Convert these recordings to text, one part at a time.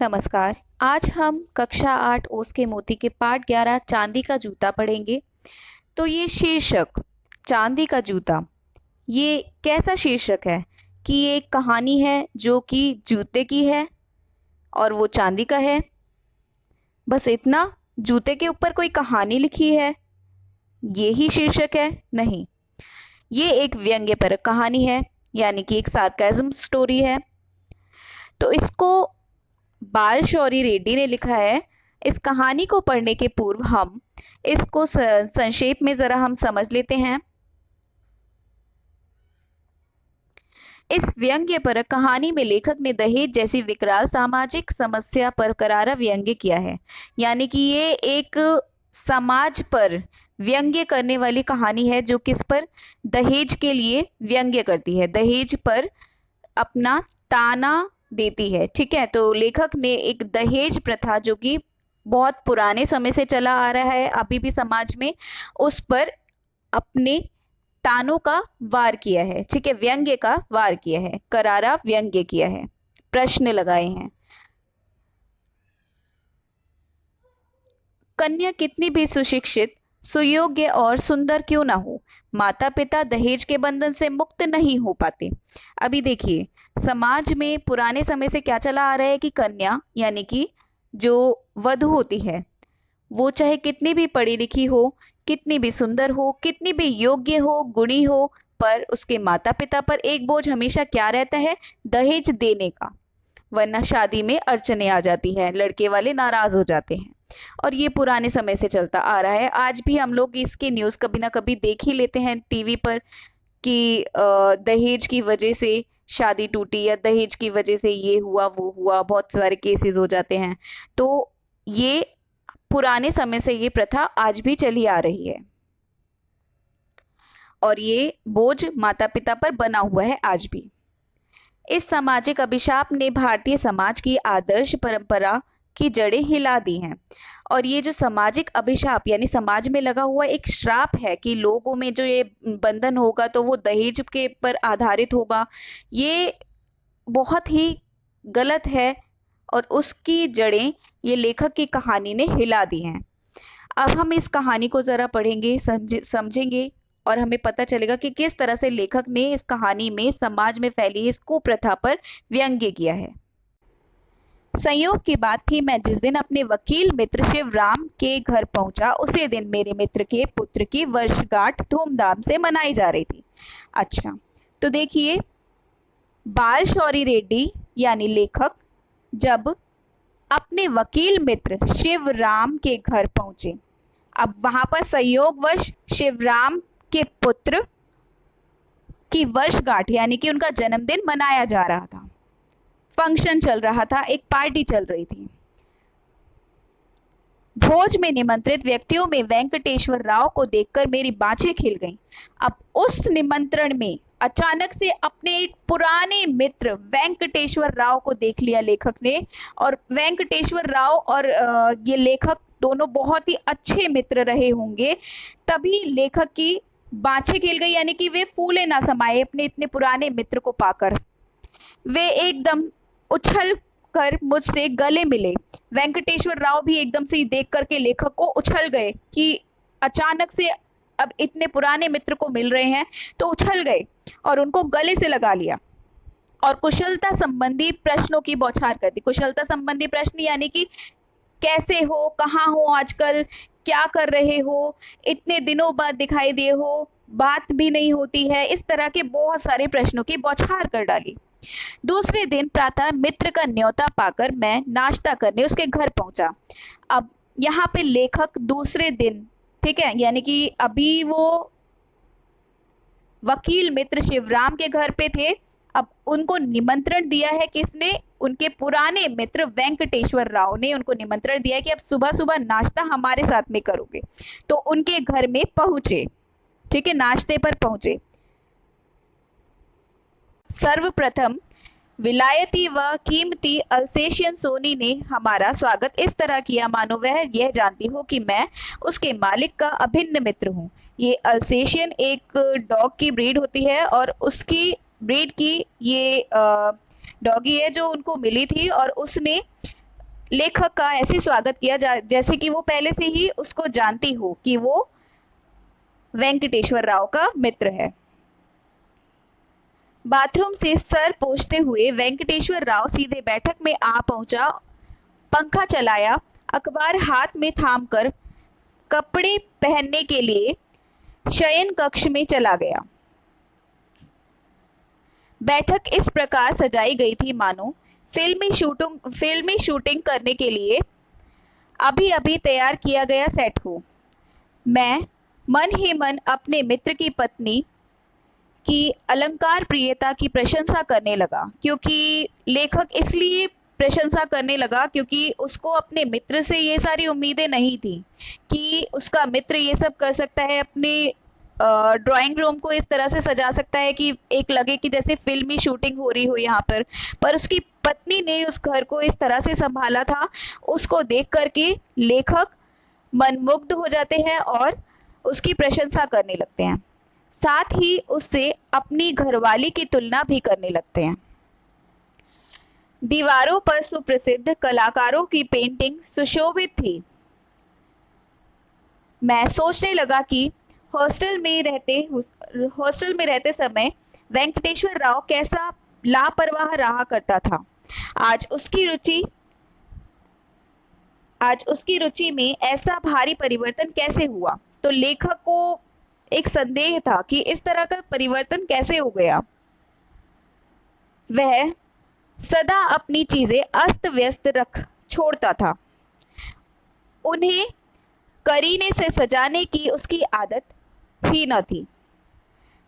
नमस्कार। आज हम कक्षा 8 ओस के मोती के पाठ 11 चांदी का जूता पढ़ेंगे। तो ये शीर्षक चांदी का जूता, ये कैसा शीर्षक है कि ये एक कहानी है जो कि जूते की है और वो चांदी का है। बस इतना? जूते के ऊपर कोई कहानी लिखी है, ये ही शीर्षक है? नहीं, ये एक व्यंग्यपरक कहानी है, यानी कि एक सार्केज्म स्टोरी है। तो इसको बाल शौरी रेड्डी ने लिखा है। इस कहानी को पढ़ने के पूर्व हम इसको संक्षेप में जरा हम समझ लेते हैं। इस व्यंग्यपरक कहानी में लेखक ने दहेज जैसी विकराल सामाजिक समस्या पर करारा व्यंग्य किया है, यानी कि ये एक समाज पर व्यंग्य करने वाली कहानी है जो किस पर? दहेज के लिए व्यंग्य करती है, दहेज पर अपना ताना देती है। ठीक है, तो लेखक ने एक दहेज प्रथा जो कि बहुत पुराने समय से चला आ रहा है अभी भी समाज में, उस पर अपने तानों का वार किया है। ठीक है, व्यंग्य का वार किया है, करारा व्यंग्य किया है, प्रश्न लगाए हैं। कन्या कितनी भी सुशिक्षित, सुयोग्य और सुंदर क्यों ना हो, माता पिता दहेज के बंधन से मुक्त नहीं हो पाते। अभी देखिए, समाज में पुराने समय से क्या चला आ रहा है कि कन्या यानी कि जो वधू होती है, वो चाहे कितनी भी पढ़ी लिखी हो, कितनी भी सुंदर हो, कितनी भी योग्य हो, गुणी हो, पर उसके माता पिता पर एक बोझ हमेशा क्या रहता है? दहेज देने का। वरना शादी में अड़चने आ जाती है, लड़के वाले नाराज हो जाते हैं। और ये पुराने समय से चलता आ रहा है। आज भी हम लोग इसके न्यूज़ कभी ना कभी देख ही लेते हैं टीवी पर कि दहेज की वजह से शादी टूटी या दहेज की वजह से ये हुआ वो हुआ, बहुत सारे केसेस हो जाते हैं। तो ये पुराने समय से ये प्रथा आज भी चली आ रही है और ये बोझ माता पिता पर बना हुआ है आज भी। इस सामाजिक अभिशाप ने भारतीय समाज की आदर्श परंपरा की जड़ें हिला दी हैं। और ये जो सामाजिक अभिशाप यानी समाज में लगा हुआ एक श्राप है कि लोगों में जो ये बंधन होगा तो वो दहेज के पर आधारित होगा, ये बहुत ही गलत है और उसकी जड़ें ये लेखक की कहानी ने हिला दी हैं। अब हम इस कहानी को जरा पढ़ेंगे, समझेंगे और हमें पता चलेगा कि किस तरह से लेखक ने इस कहानी में समाज में फैली इस कुप्रथा पर व्यंग्य किया है। संयोग की बात थी, मैं जिस दिन अपने वकील मित्र शिवराम के घर पहुंचा, उसी दिन मेरे मित्र के पुत्र की वर्षगांठ धूमधाम से मनाई जा रही थी। अच्छा, तो देखिए, बाल शौरी रेड्डी यानी लेखक जब अपने वकील मित्र शिवराम के घर पहुंचे, अब वहां पर संयोगवश शिवराम के पुत्र की वर्षगांठ यानी कि उनका जन्मदिन मनाया जा रहा था, फंक्शन चल रहा था, एक पार्टी चल रही थी। भोज में निमंत्रित व्यक्तियों में वेंकटेश्वर राव को देखकर मेरी बाँछें खिल गईं। अब उस निमंत्रण में अचानक से अपने एक पुराने मित्र वेंकटेश्वर राव को देख लिया लेखक ने। और वेंकटेश्वर राव और ये लेखक दोनों बहुत ही अच्छे मित्र रहे होंगे, तभी लेखक की बाँछें खिल गई, यानी कि वे फूले ना समाये अपने इतने पुराने मित्र को पाकर। वे एकदम उछल कर मुझसे गले मिले। वेंकटेश्वर राव भी एकदम से देख करके लेखक को उछल गए कि अचानक से अब इतने पुराने मित्र को मिल रहे हैं, तो उछल गए और उनको गले से लगा लिया और कुशलता संबंधी प्रश्नों की बौछार कर दी। कुशलता संबंधी प्रश्न यानी कि कैसे हो, कहाँ हो आजकल, क्या कर रहे हो, इतने दिनों बाद दिखाई दिए हो, बात भी नहीं होती है, इस तरह के बहुत सारे प्रश्नों की बौछार कर डाली। दूसरे दिन प्रातः मित्र का न्योता पाकर मैं नाश्ता करने उसके घर पहुंचा। अब यहाँ पे लेखक दूसरे दिन, ठीक है, यानी कि अभी वो वकील मित्र शिवराम के घर पे थे, अब उनको निमंत्रण दिया है किसने? उनके पुराने मित्र वेंकटेश्वर राव ने उनको निमंत्रण दिया है कि अब सुबह सुबह नाश्ता हमारे साथ में करोगे। तो उनके घर में पहुंचे, ठीक है, नाश्ते पर पहुंचे। सर्वप्रथम विलायती व कीमती अल्सेशियन सोनी ने हमारा स्वागत इस तरह किया मानो वह यह जानती हो कि मैं उसके मालिक का अभिन्न मित्र हूँ। ये अल्सेशियन एक डॉग की ब्रीड होती है और उसकी ब्रीड की ये डॉगी है जो उनको मिली थी और उसने लेखक का ऐसे स्वागत किया जैसे कि वो पहले से ही उसको जानती हो कि वो वेंकटेश्वर राव का मित्र है। बाथरूम से सर पोंछते हुए वेंकटेश्वर राव सीधे बैठक में आ पहुंचा, पंखा चलाया, अखबार हाथ में थामकर कपड़े पहनने के लिए शयन कक्ष में चला गया। बैठक इस प्रकार सजाई गई थी मानो फिल्मी शूटिंग करने के लिए अभी अभी तैयार किया गया सेट हो। मैं मन ही मन अपने मित्र की पत्नी की अलंकार प्रियता की प्रशंसा करने लगा, क्योंकि लेखक इसलिए प्रशंसा करने लगा क्योंकि उसको अपने मित्र से ये सारी उम्मीदें नहीं थी कि उसका मित्र ये सब कर सकता है, अपने ड्राइंग रूम को इस तरह से सजा सकता है कि एक लगे कि जैसे फिल्मी शूटिंग हो रही हो यहाँ पर उसकी पत्नी ने उस घर को इस तरह से संभाला था। उसको देख करके लेखक मनमुग्ध हो जाते हैं और उसकी प्रशंसा करने लगते हैं, साथ ही उससे अपनी घरवाली की तुलना भी करने लगते हैं। दीवारों पर सुप्रसिद्ध कलाकारों की पेंटिंग सुशोभित थी। मैं सोचने लगा कि हॉस्टल में रहते समय वेंकटेश्वर राव कैसा लापरवाह रहा करता था। आज उसकी रुचि में ऐसा भारी परिवर्तन कैसे हुआ। तो लेखक को एक संदेह था कि इस तरह का परिवर्तन कैसे हो गया। वह सदा अपनी चीजें अस्त व्यस्त रख छोड़ता था, उन्हें करीने से सजाने की उसकी आदत ही न थी।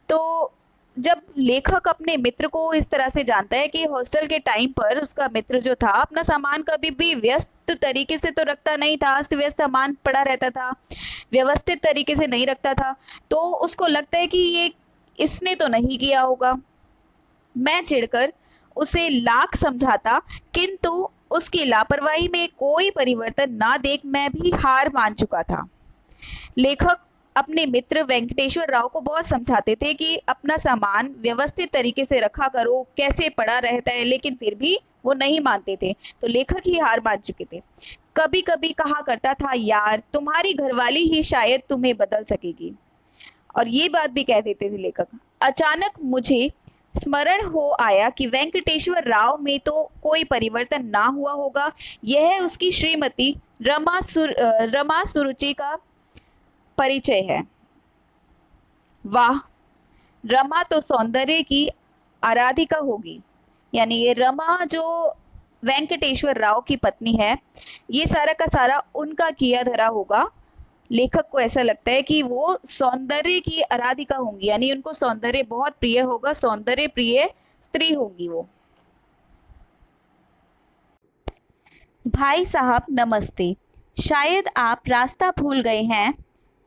तो जब लेखक अपने मित्र को इस तरह से जानता है कि हॉस्टल के टाइम पर उसका मित्र जो था अपना सामान कभी भी व्यस्त तरीके से तो रखता नहीं था, अस्त व्यस्त सामान पड़ा रहता था, व्यवस्थित तरीके से नहीं रखता था, तो उसको लगता है कि ये इसने तो नहीं किया होगा। मैं चिढ़कर उसे लाख समझाता, किंतु उसकी लापरवाही में कोई परिवर्तन ना देख मैं भी हार मान चुका था। लेखक अपने मित्र वेंकटेश्वर राव को बहुत समझाते थे कि अपना सामान व्यवस्थित तरीके से रखा करो, कैसे पड़ा रहता है, लेकिन फिर भी वो नहीं मानते थे। तो लेखक ही हार मान चुके थे। कभी कभी कहा करता था, यार तुम्हारी घरवाली ही शायद तुम्हें बदल सकेगी, और ये बात भी कह देते थे लेखक। अचानक मुझे स्मरण हो आया कि वेंकटेश्वर राव में तो कोई परिवर्तन ना हुआ होगा, यह उसकी श्रीमती रमा सुरुचि का परिचय है। वाह, रमा तो सौंदर्य की आराधिका होगी। यानी ये रमा जो वेंकटेश्वर राव की पत्नी है, ये सारा का सारा उनका किया धरा होगा। लेखक को ऐसा लगता है कि वो सौंदर्य की आराधिका होंगी, यानी उनको सौंदर्य बहुत प्रिय होगा, सौंदर्य प्रिय स्त्री होंगी वो। भाई साहब नमस्ते, शायद आप रास्ता भूल गए हैं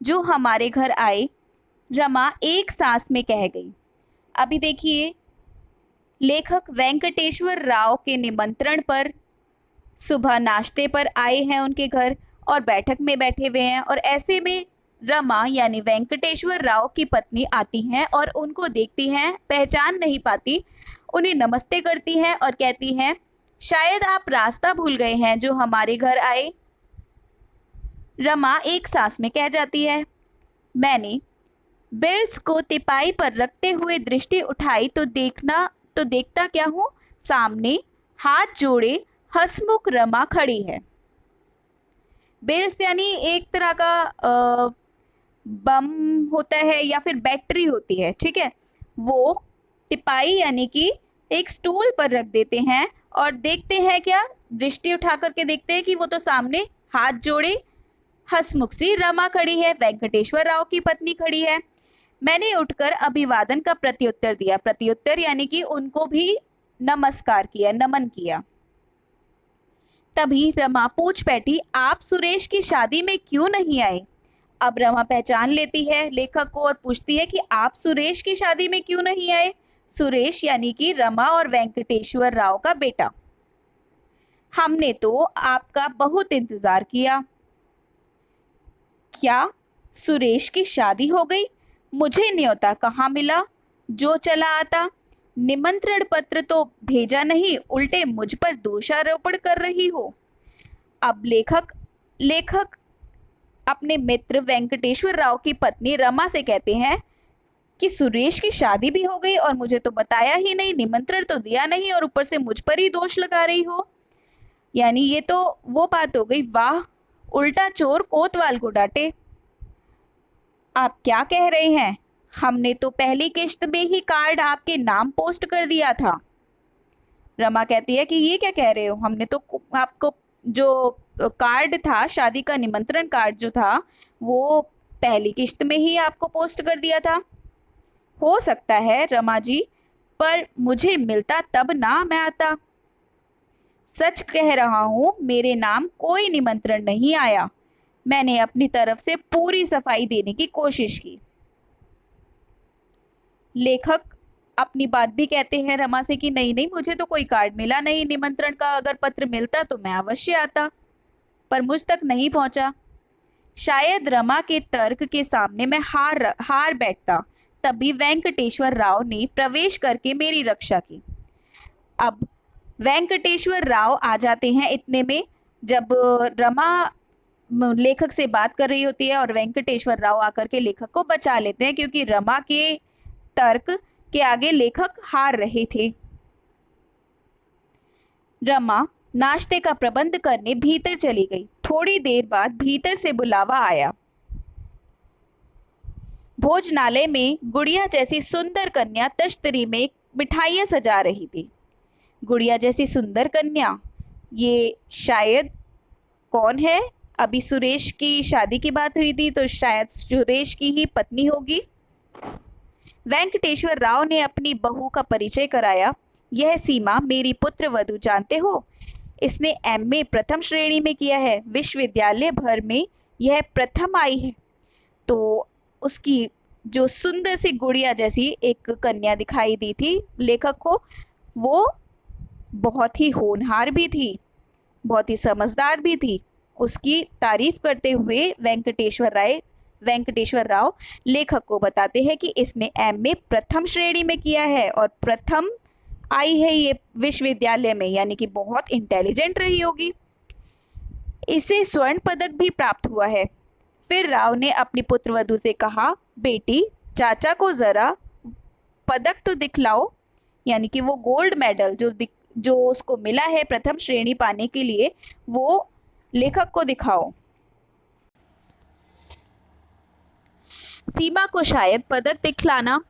जो हमारे घर आए, रमा एक सांस में कह गई। अभी देखिए, लेखक वेंकटेश्वर राव के निमंत्रण पर सुबह नाश्ते पर आए हैं उनके घर और बैठक में बैठे हुए हैं, और ऐसे में रमा यानी वेंकटेश्वर राव की पत्नी आती हैं और उनको देखती हैं, पहचान नहीं पाती, उन्हें नमस्ते करती हैं और कहती हैं, शायद आप रास्ता भूल गए हैं जो हमारे घर आए। रमा एक सांस में कह जाती है। मैंने बिल्स को तिपाई पर रखते हुए दृष्टि उठाई तो देखता क्या हूँ, सामने हाथ जोड़े हंसमुख रमा खड़ी है। बिल्स यानी एक तरह का बम होता है या फिर बैटरी होती है, ठीक है। वो टिपाई यानी कि एक स्टूल पर रख देते हैं और देखते हैं क्या, दृष्टि उठा करके देखते हैं कि वो तो सामने हाथ जोड़े हंसमुख सी रमा खड़ी है, वेंकटेश्वर राव की पत्नी खड़ी है। मैंने उठकर अभिवादन का प्रत्युत्तर दिया। प्रत्युत्तर यानी कि उनको भी नमस्कार किया, नमन किया। तभी रमा पूछ बैठी, आप सुरेश की शादी में क्यों नहीं आए। अब रमा पहचान लेती है लेखक को और पूछती है कि आप सुरेश की शादी में क्यों नहीं आए। सुरेश यानी कि रमा और वेंकटेश्वर राव का बेटा। हमने तो आपका बहुत इंतजार किया। क्या सुरेश की शादी हो गई? मुझे न्योता कहाँ मिला, जो चला आता। निमंत्रण पत्र तो भेजा नहीं, उल्टे मुझ पर दोषारोपण कर रही हो। अब लेखक लेखक अपने मित्र वेंकटेश्वर राव की पत्नी रमा से कहते हैं कि सुरेश की शादी भी हो गई और मुझे तो बताया ही नहीं, निमंत्रण तो दिया नहीं और ऊपर से मुझ पर ही दोष लगा रही हो। यानी ये तो वो बात हो गई, वाह उल्टा चोर कोतवाल को डांटे। आप क्या कह रहे हैं? हमने तो पहली किश्त में ही कार्ड आपके नाम पोस्ट कर दिया था। रमा कहती है कि ये क्या कह रहे हो, हमने तो आपको जो कार्ड था, शादी का निमंत्रण कार्ड जो था, वो पहली किश्त में ही आपको पोस्ट कर दिया था। हो सकता है रमा जी, पर मुझे मिलता तब ना मैं आता। सच कह रहा हूं, मेरे नाम कोई निमंत्रण नहीं आया। मैंने अपनी तरफ से पूरी सफाई देने की कोशिश की। लेखक अपनी बात भी कहते हैं रमा से कि नहीं नहीं, मुझे तो कोई कार्ड मिला नहीं निमंत्रण का, अगर पत्र मिलता तो मैं अवश्य आता, पर मुझ तक नहीं पहुंचा। शायद रमा के तर्क के सामने मैं हार बैठता, तभी वेंकटेश्वर राव ने प्रवेश करके मेरी रक्षा की। अब वेंकटेश्वर राव आ जाते हैं इतने में, जब रमा लेखक से बात कर रही होती है और वेंकटेश्वर राव आकर के लेखक को बचा लेते हैं, क्योंकि रमा के तर्क के आगे लेखक हार रहे थे। रमा नाश्ते का प्रबंध करने भीतर चली गई। थोड़ी देर बाद भीतर से बुलावा आया। भोजनालय में गुड़िया जैसी सुंदर कन्या तश्तरी में मिठाइयां सजा रही थी। गुड़िया जैसी सुंदर कन्या, ये शायद कौन है? अभी सुरेश की शादी की बात हुई थी, तो शायद सुरेश की ही पत्नी होगी। वेंकटेश्वर राव ने अपनी बहू का परिचय कराया। यह सीमा मेरी पुत्र वधू, जानते हो, इसने एमए प्रथम श्रेणी में किया है, विश्वविद्यालय भर में यह प्रथम आई है। तो उसकी जो सुंदर सी गुड़िया जैसी एक कन्या दिखाई दी थी लेखक को, वो बहुत ही होनहार भी थी, बहुत ही समझदार भी थी। उसकी तारीफ करते हुए वेंकटेश्वर राव लेखक को बताते हैं कि इसने एमए प्रथम श्रेणी में किया है और प्रथम आई है ये विश्वविद्यालय में, यानी कि बहुत इंटेलिजेंट रही होगी। इसे स्वर्ण पदक भी प्राप्त हुआ है। फिर राव ने अपनी पुत्रवधू से कहा, बेटी चाचा को जरा पदक तो दिखलाओ, यानी कि वो गोल्ड मेडल जो उसको मिला है प्रथम श्रेणी पाने के लिए, वो लेखक को दिखाओ। सीमा को शायद पदक दिखलाना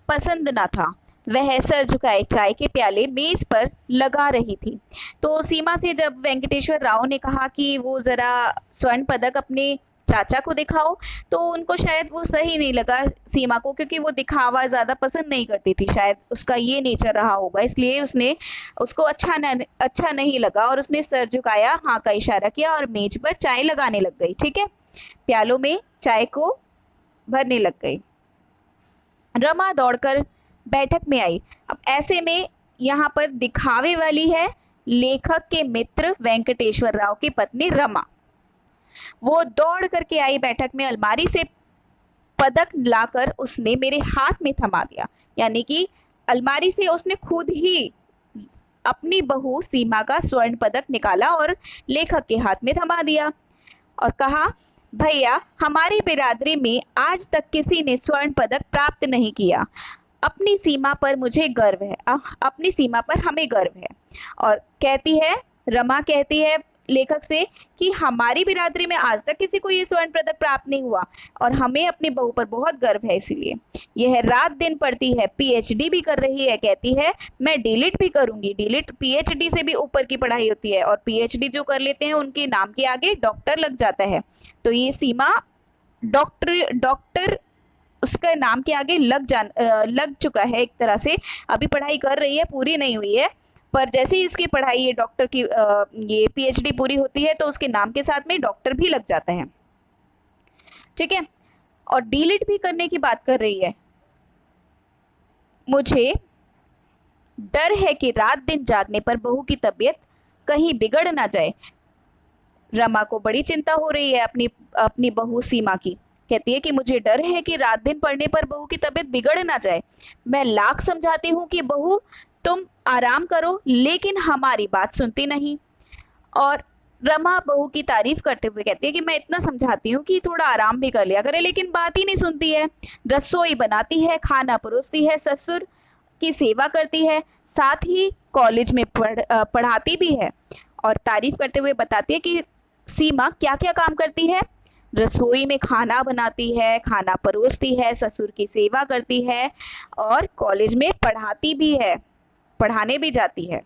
पसंद ना था। वह सर झुकाए चाय के प्याले मेज पर लगा रही थी। तो सीमा से जब वेंकटेश्वर राव ने कहा कि वो जरा स्वर्ण पदक अपने चाचा को दिखाओ, तो उनको शायद वो सही नहीं लगा सीमा को, क्योंकि वो दिखावा ज़्यादा पसंद नहीं करती थी, शायद उसका ये नेचर रहा होगा, इसलिए उसको अच्छा नहीं लगा और उसने सर झुकाया, हाँ का इशारा किया और मेज पर चाय लगाने लग गई। ठीक है, प्यालों में चाय को भरने लग गई। रमा दौड़कर बैठक में आई। अब ऐसे में यहाँ पर दिखावे वाली है लेखक के मित्र वेंकटेश्वर राव की पत्नी रमा। वो दौड़ करके आई बैठक में, अलमारी से पदक लाकर उसने मेरे हाथ में थमा दिया, यानी कि अलमारी से उसने खुद ही अपनी बहू सीमा का स्वर्ण पदक निकाला और लेखक के हाथ में थमा दिया और कहा, भैया हमारी बिरादरी में आज तक किसी ने स्वर्ण पदक प्राप्त नहीं किया। अपनी सीमा पर मुझे गर्व है, अपनी सीमा पर हमें गर्व है। और कहती है, रमा कहती है लेखक से कि हमारी बिरादरी में आज तक किसी को ये स्वर्ण पदक प्राप्त नहीं हुआ और हमें अपनी बहू पर बहुत गर्व है, इसीलिए यह रात दिन पढ़ती है, पीएचडी भी कर रही है। कहती है मैं डीलिट भी करूंगी। डीलिट पीएचडी से भी ऊपर की पढ़ाई होती है और पीएचडी जो कर लेते हैं उनके नाम के आगे डॉक्टर लग जाता है। तो ये सीमा डॉक्टर उसका नाम के आगे लग चुका है एक तरह से। अभी पढ़ाई कर रही है, पूरी नहीं हुई है, पर जैसे ही उसकी पढ़ाई ये डॉक्टर की ये पीएचडी पूरी होती है तो उसके नाम के साथ में डॉक्टर भी लग जाता है। ठीक है, और डीलिट भी करने की बात कर रही है। मुझे डर है कि रात दिन जागने पर बहू की तबीयत कहीं बिगड़ ना जाए। रमा को बड़ी चिंता हो रही है अपनी बहू सीमा की। कहती है कि मुझे डर है कि रात दिन पढ़ने पर बहू की तबीयत बिगड़ ना जाए। मैं लाख समझाती हूँ कि बहू तुम आराम करो, लेकिन हमारी बात सुनती नहीं। और रमा बहू की तारीफ करते हुए कहती है कि मैं इतना समझाती हूँ कि थोड़ा आराम भी कर लिया करे, लेकिन बात ही नहीं सुनती है। रसोई बनाती है, खाना परोसती है, ससुर की सेवा करती है, साथ ही कॉलेज में पढ़ाती भी है। और तारीफ करते हुए बताती है कि सीमा क्या क्या काम करती है। रसोई में खाना बनाती है, खाना परोसती है, ससुर की सेवा करती है और कॉलेज में पढ़ाती भी है, पढ़ाने भी जाती है।